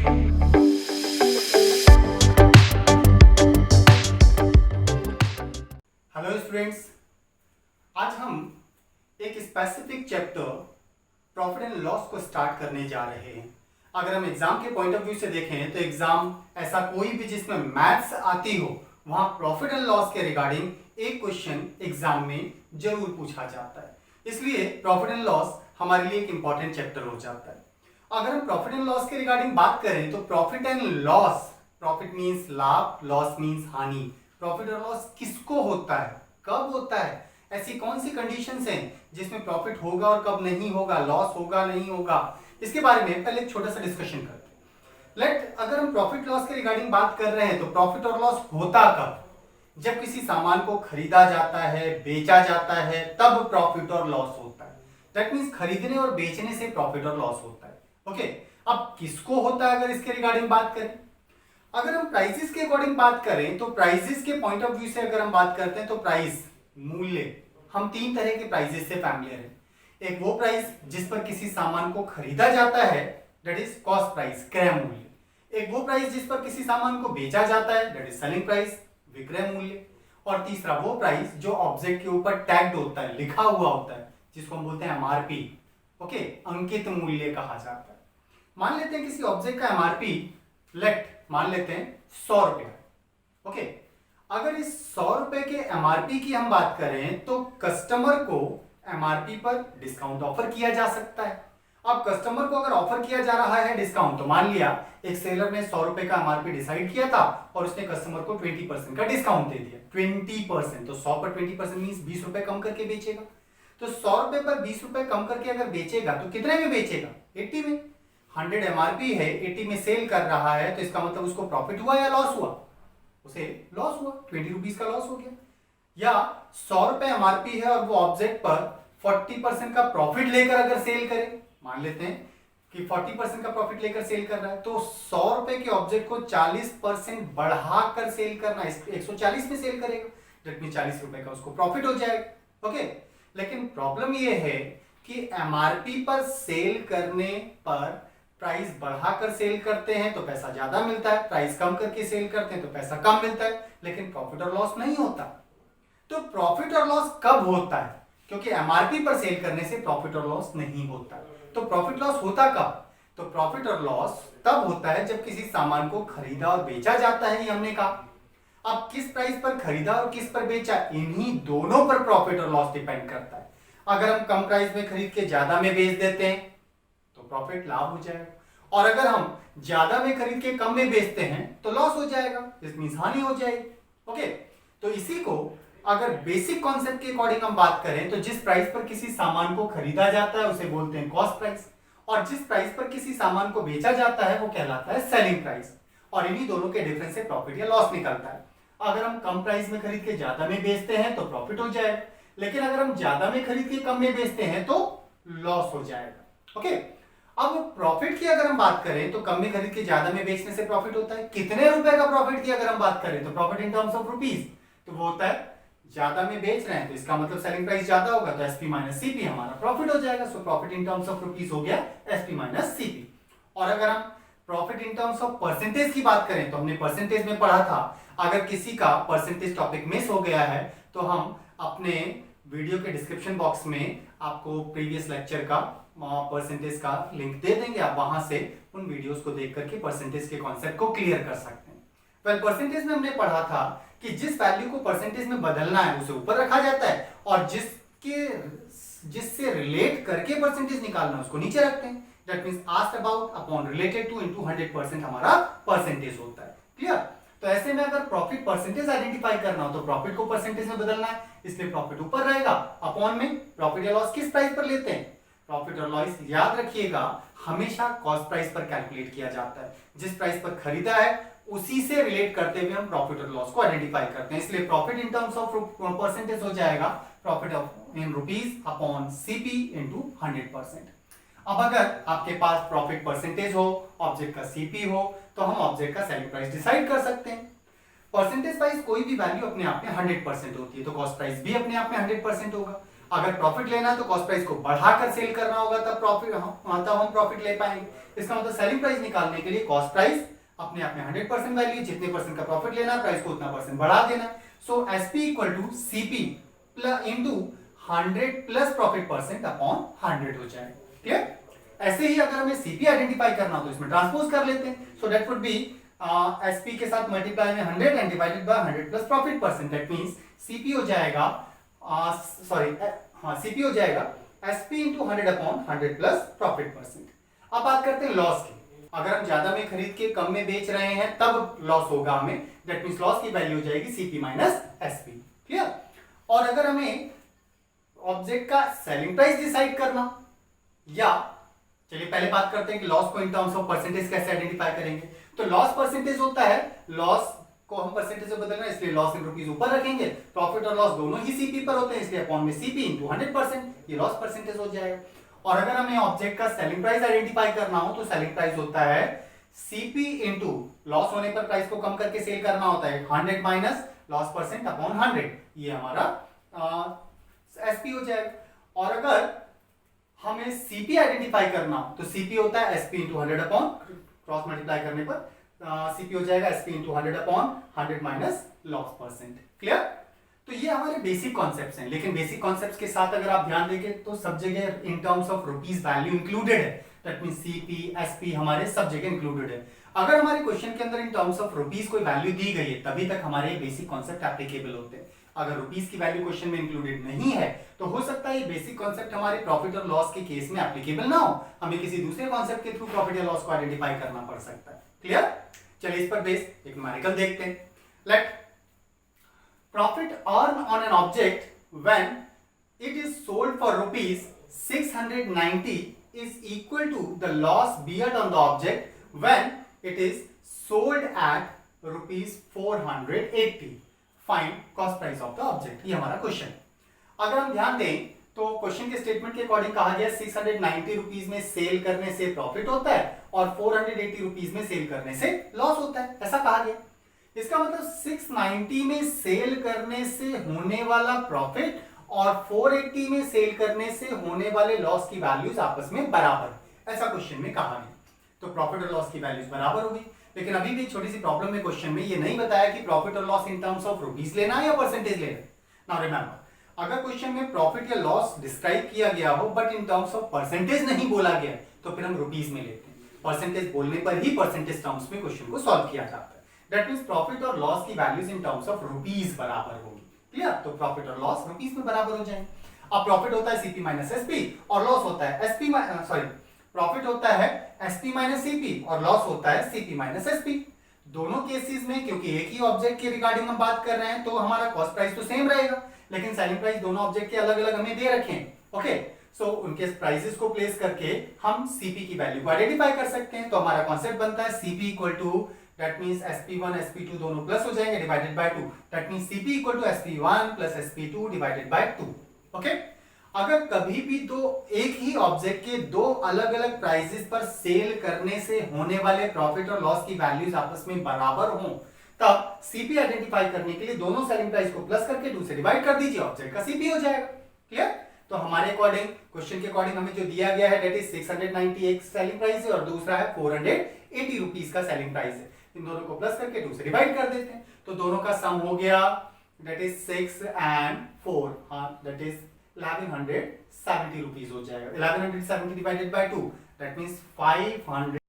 Hello students, आज हम एक specific chapter profit and loss को स्टार्ट करने जा रहे हैं। अगर हम एग्जाम के पॉइंट ऑफ व्यू से देखें तो एग्जाम ऐसा कोई भी जिसमें मैथ्स आती हो वहां प्रॉफिट एंड लॉस के रिगार्डिंग एक क्वेश्चन एग्जाम में जरूर पूछा जाता है। इसलिए प्रॉफिट एंड लॉस हमारे लिए एक इंपॉर्टेंट चैप्टर हो जाता है। अगर हम प्रॉफिट एंड लॉस के रिगार्डिंग बात करें तो profit and loss, profit means लाभ, लॉस मीन्स हानि। प्रॉफिट और लॉस किसको होता है, कब होता है, ऐसी कौन सी कंडीशंस हैं जिसमें प्रॉफिट होगा और कब नहीं होगा, लॉस होगा नहीं होगा, इसके बारे में पहले एक छोटा सा डिस्कशन करते हैं। अगर हम प्रॉफिट लॉस के रिगार्डिंग बात कर रहे हैं तो प्रॉफिट और लॉस होता कब, जब किसी सामान को खरीदा जाता है, बेचा जाता है, तब प्रॉफिट और लॉस होता है। दैट मीन्स खरीदने और बेचने से प्रॉफिट और लॉस होता है। ओके, अब किसको होता है अगर इसके रिगार्डिंग बात करें, अगर हम प्राइसेस के अकॉर्डिंग बात करें तो प्राइसेस के पॉइंट ऑफ व्यू से अगर हम बात करते हैं तो प्राइस, मूल्य, हम तीन तरह के प्राइसेस से फैमिलियर हैं। एक वो प्राइस जिस पर किसी सामान को खरीदा जाता है, दैट इज कॉस्ट प्राइस, क्रय मूल्य। एक वो प्राइस जिस पर किसी सामान को बेचा जाता है, दैट इज सेलिंग प्राइस, विक्रय मूल्य। और तीसरा वो प्राइस जो ऑब्जेक्ट के ऊपर टैग्ड होता है, लिखा हुआ होता है, जिसको हम बोलते हैं एमआरपी। ओके, अंकित मूल्य कहा जाता है। मान लेते हैं किसी ऑब्जेक्ट का एमआरपी मान लेते हैं 100 रुपया। ओके, अगर इस 100 रुपए के एमआरपी की हम बात करें तो कस्टमर को एमआरपी पर डिस्काउंट ऑफर किया जा सकता है। अब कस्टमर को अगर ऑफर किया जा रहा है डिस्काउंट, तो मान लिया एक सेलर ने 100 रुपए का एमआरपी डिसाइड किया था और उसने कस्टमर को 20% का डिस्काउंट दे दिया। 20%, तो 100 पर 20% मींस 20 रुपए कम करके बेचेगा। तो 100 रुपए पर 20 रुपए कम करके अगर बेचेगा तो कितने में बेचेगा, 80 में। 100 एमआरपी है, 80 में सेल कर रहा है, तो इसका मतलब उसको प्रॉफिट हुआ या लॉस हुआ, उसे लॉस हुआ, 20 रुपीज का लॉस हो गया। या 100 रुपए एमआरपी है और वो ऑब्जेक्ट पर 40% का प्रॉफिट लेकर अगर सेल करे, मान लेते हैं कि 40% का प्रॉफिट लेकर सेल कर रहा है, तो 100 रुपए के ऑब्जेक्ट को 40% बढ़ाकर सेल करना, 140 में सेल करेगा, दैट मीन 40 रुपए का उसको प्रॉफिट हो जाएगा। ओके, लेकिन प्रॉब्लम ये है कि एमआरपी पर सेल करने पर प्राइस बढ़ाकर सेल करते हैं तो पैसा ज्यादा मिलता है, प्राइस कम करके सेल करते हैं तो पैसा कम मिलता है, लेकिन प्रॉफिट और लॉस नहीं होता। तो प्रॉफिट और लॉस कब होता है, क्योंकि एमआरपी पर सेल करने से प्रॉफिट और लॉस नहीं होता। तो प्रॉफिट लॉस होता कब, तो प्रॉफिट और लॉस तब होता है जब किसी सामान को खरीदा और बेचा जाता है, ये हमने कहा। अब किस प्राइस पर खरीदा और किस पर बेचा, इन्हीं दोनों पर प्रॉफिट और लॉस डिपेंड करता है। अगर हम कम प्राइस में खरीद के ज्यादा में बेच देते हैं तो प्रॉफिट लाभ हो जाएगा, और अगर हम ज्यादा में खरीद के कम में बेचते हैं तो लॉस हो जाएगा, दिस मींस हानि हो जाएगी। ओके, तो इसी को अगर बेसिक कॉन्सेप्ट के अकॉर्डिंग हम बात करें तो जिस प्राइस पर किसी सामान को खरीदा जाता है उसे बोलते हैं कॉस्ट प्राइस, और जिस प्राइस पर किसी सामान को बेचा जाता है वो कहलाता है सेलिंग प्राइस। और इन्हीं दोनों के डिफरेंस से प्रॉफिट या लॉस निकलता है। अगर हम कम प्राइस में खरीद के ज्यादा में बेचते हैं तो प्रॉफिट हो जाएगा, लेकिन अगर हम ज्यादा में खरीद के कम में बेचते हैं तो लॉस हो जाएगा। ओके, अब प्रॉफिट की अगर हम बात करें तो कम में खरीद के ज्यादा में बेचने से प्रॉफिट होता है। कितने रुपए का प्रॉफिट की अगर हम बात करें तो profit in terms of rupees, तो वो होता है ज्यादा में बेच रहे हैं तो इसका मतलब सेलिंग प्राइस ज्यादा होगा, तो एसपी माइनस सीपी हमारा प्रॉफिट हो जाएगा। So profit in terms of rupees हो गया एसपी माइनस सीपी। और अगर हम profit in terms of percentage की बात करें तो हमने परसेंटेज में पढ़ा था, अगर किसी का परसेंटेज टॉपिक मिस हो गया है तो हम अपने वीडियो के डिस्क्रिप्शन बॉक्स में आपको प्रीवियस लेक्चर का परसेंटेज का लिंक दे देंगे, आप वहां से उन वीडियोस को देख करके परसेंटेज के कॉन्सेप्ट को क्लियर कर सकते हैं। वेल, परसेंटेज में हमने पढ़ा था कि जिस वैल्यू को परसेंटेज में बदलना है उसे ऊपर रखा जाता है, और जिससे रिलेट करके परसेंटेज निकालना है उसको नीचे रखते हैं। That means asked about upon related to into 100% हमारा परसेंटेज होता है। क्लियर? तो ऐसे में अगर प्रॉफिट परसेंटेज आइडेंटिफाई करना हो तो प्रॉफिट को परसेंटेज में बदलना है, इसलिए प्रॉफिट ऊपर रहेगा, अपॉन में प्रॉफिट या लॉस किस प्राइस पर लेते हैं, प्रॉफिट और लॉस याद रखिएगा हमेशा कॉस्ट प्राइस पर कैलकुलेट किया जाता है। जिस प्राइस पर खरीदा है उसी से रिलेट करते हुए हम प्रॉफिट और लॉस को आइडेंटिफाई करते हैं, इसलिए profit in terms of percentage हो जाएगा profit in rupees upon CP into 100%। अब अगर आपके पास प्रॉफिट परसेंटेज हो, ऑब्जेक्ट का सीपी हो, तो हम ऑब्जेक्ट का सेलिंग प्राइस डिसाइड कर सकते हैं। परसेंटेज वाइज कोई भी वैल्यू अपने आप में 100% होती है, तो कॉस्ट प्राइस भी अपने आप में 100% होगा। अगर प्रॉफिट लेना है तो कॉस्ट प्राइस को बढ़ाकर सेल करना होगा, तब प्रॉफिट तब हम प्रॉफिट ले पाएंगे। इसका मतलब सेलिंग प्राइस निकालने के लिए कॉस्ट प्राइस अपने आप में 100% वैल्यू, जितने परसेंट का प्रॉफिट लेना है प्राइस को उतना परसेंट बढ़ा देना। So SP equal to CP into 100 plus profit percent upon 100 हो जाएगा। क्लियर? ऐसे ही अगर हमें सीपी आइडेंटिफाई करना हो तो इसमें ट्रांसपोज कर लेते हैं। So that would be SP के साथ मल्टीप्लाई में 100 and divided by 100 plus profit percent. That means CP हो जाएगा सीपी हो जाएगा SP into 100 upon 100 plus profit percent. अब बात करते हैं लॉस की। अगर हम ज्यादा में खरीद के कम में बेच रहे हैं तब लॉस होगा हमें। दैट मींस लॉस की वैल्यू हो जाएगी सीपी माइनस एसपी। क्लियर? और अगर हमें ऑब्जेक्ट का सेलिंग प्राइस डिसाइड करना, या चलिए पहले बात करते हैं कि लॉस को इन टर्म्स ऑफ परसेंटेज कैसे आइडेंटिफाई करेंगे। तो लॉस परसेंटेज होता है, लॉस को हम परसेंटेज से बदलना है इसलिए लॉस इन रुपीज ऊपर रखेंगे, प्रॉफिट और लॉस दोनों ही सीपी पर होते हैं इसलिए अपॉन में सीपी इंटू 100%, ये लॉस परसेंटेज हो जाएगा। और अगर हमें ऑब्जेक्ट का सेलिंग प्राइस आइडेंटिफाई करना हो तो सेलिंग प्राइस होता है सीपी इंटू लॉस होने पर प्राइस को कम करके सेल करना होता है 100 माइनस लॉस परसेंट अपॉन 100, ये हमारा एसपी हो जाएगा। और अगर हमें सीपी आइडेंटिफाई करना हो तो सीपी होता है SP into 100 upon cross multiply करने पर सीपी हो जाएगा SP into 100 upon 100 minus loss percent. Clear? तो ये हमारे बेसिक कॉन्सेप्ट्स हैं, लेकिन बेसिक कॉन्सेप्ट्स के साथ अगर आप ध्यान देंगे तो सब जगह इन terms of rupees value included है। दैट मींस सीपी एसपी हमारे सब जगह इंक्लूडेड है। अगर हमारे क्वेश्चन के अंदर इन टर्म्स ऑफ रुपीज कोई वैल्यू दी गई है तभी तक हमारे बेसिक कॉन्सेप्ट एप्लीकेबल होते हैं। अगर रुपीज की वैल्यू क्वेश्चन में इंक्लूडेड नहीं है तो हो सकता है ये बेसिक कॉन्सेप्ट हमारे प्रॉफिट और लॉस के केस में एप्लीकेबल ना हो, हमें किसी दूसरे कॉन्सेप्ट के थ्रू प्रॉफिट या लॉस को आइडेंटिफाई करना पड़ सकता है। क्लियर? चलिए इस पर बेस एक न्यूमेरिकल देखते हैं। Let profit earned on an object when it is sold for rupees 690 is equal to the loss beared on the object when it is sold at rupees 480. Find cost price of the object. ये हमारा question. अगर हम ध्यान दें तो question के statement के according कहा गया 690 रुपीज में सेल करने से प्रॉफिट होता है और 480 रुपीज में सेल करने से लॉस होता है, ऐसा कहा गया। इसका मतलब 690 में सेल करने से होने वाला प्रॉफिट और 480 में सेल करने से होने वाले लॉस की वैल्यूज आपस में बराबर, ऐसा क्वेश्चन में कहा गया। तो प्रॉफिट और लॉस की वैल्यूज बराबर होगी, लेकिन अभी भी छोटी सी प्रॉब्लम है क्वेश्चन में, ये नहीं बताया कि प्रॉफिट और loss in terms of rupees लेना है या परसेंटेज लेना है। नाउ रिमेंबर, अगर क्वेश्चन में प्रॉफिट या लॉस डिस्क्राइब किया गया हो but in terms of percentage नहीं बोला गया तो फिर हम रुपीस में लेते हैं। परसेंटेज बोलने पर ही परसेंटेज टर्म्स में क्वेश्चन को सॉल्व किया जाता है। That means प्रॉफिट और लॉस की values in terms of rupees बराबर होगी। क्लियर? तो प्रॉफिट और लॉस रुपीस में बराबर हो जाएंगे। अब प्रॉफिट होता है सीपी माइनस एसपी और लॉस होता है प्रॉफिट होता है एसपी माइनस सीपी और लॉस होता है सीपी माइनस एसपी। दोनों केसेस में क्योंकि एक ही ऑब्जेक्ट के रिगार्डिंग हम बात कर रहे हैं तो हमारा कॉस्ट प्राइस तो सेम रहेगा, लेकिन सेलिंग प्राइस दोनों ऑब्जेक्ट के अलग अलग हमें दे रखे हैं। ओके, सो उनके प्राइसेस को प्लेस करके हम सीपी की वैल्यू को आइडेंटिफाई कर सकते हैं। तो हमारा कॉन्सेप्ट बनता है CP equal to that means sp1 sp2 दोनों प्लस हो जाएंगे divided by 2। That means cp equal to sp1 plus sp2 divided by 2। Okay, अगर कभी भी एक ही ऑब्जेक्ट के दो अलग अलग प्राइसेस पर सेल करने से होने वाले प्रॉफिट और लॉस की वैल्यूज आपस में बराबर हो तब cp आइडेंटिफाई करने के लिए दोनों सेलिंग प्राइस को प्लस करके 2 से डिवाइड कर दीजिए, ऑब्जेक्ट का cp हो जाएगा। क्लियर? तो हमारे अकॉर्डिंग क्वेश्चन के अकॉर्डिंग हमें जो दिया गया है दैट इज 690 एक सेलिंग प्राइस है और दूसरा है 480 रुपीस का सेलिंग प्राइस है। इन दोनों को प्लस करके 2 से डिवाइड कर देते हैं तो दोनों का सम हो गया that is 6 and 4, that is 1170 rupees हो जाएगा। 1170 डिवाइडेड बाय 2 दैट मींस 500